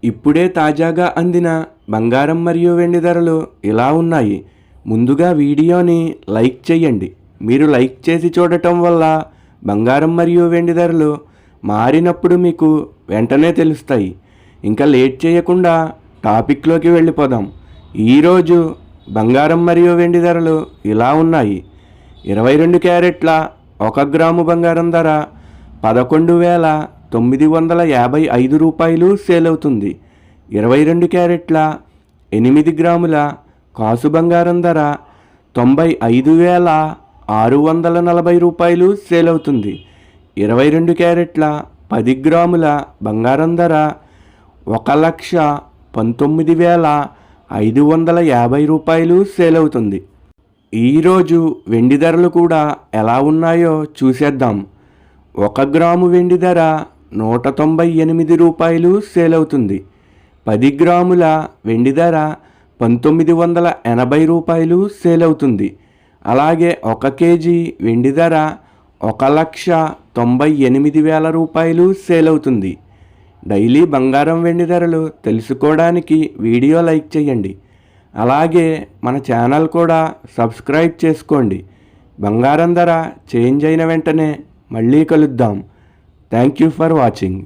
ఇప్పుడే తాజాగా అందిన బంగారం మరియు వెండి ధరలు ఇలా ఉన్నాయి. ముందుగా వీడియోని లైక్ చేయండి. మీరు లైక్ చేసి చూడటం వల్ల బంగారం మరియు వెండి ధరలు మారినప్పుడు మీకు వెంటనే తెలుస్తాయి. ఇంకా లేట్ చేయకుండా టాపిక్లోకి వెళ్ళిపోదాం. ఈరోజు బంగారం మరియు వెండి ధరలు ఇలా ఉన్నాయి. 22 క్యారెట్ల 1 గ్రాము బంగారం ధర 11,955 రూపాయలు సేల్ అవుతుంది. 22 క్యారెట్ల 8 గ్రాముల కాసు బంగారం ధర 95,640 రూపాయలు సేల్ అవుతుంది. 22 క్యారెట్ల 10 గ్రాముల బంగారం ధర 1,19,550 రూపాయలు సేల్ అవుతుంది. ఈరోజు వెండి ధరలు కూడా ఎలా ఉన్నాయో చూసేద్దాం. 1 గ్రాము వెండి ధర 198 రూపాయలు సేల్ అవుతుంది. 10 గ్రాముల వెండి ధర 1980 రూపాయలు సేల్ అవుతుంది. అలాగే 1 కేజీ వెండి ధర 1,98,000 రూపాయలు సేల్ అవుతుంది. డైలీ బంగారం వెండి ధరలు తెలుసుకోవడానికి వీడియో లైక్ చేయండి. అలాగే మన ఛానల్ కూడా సబ్స్క్రైబ్ చేసుకోండి. బంగారం ధర చేంజ్ అయిన వెంటనే మళ్ళీ కలుద్దాం. Thank you for watching.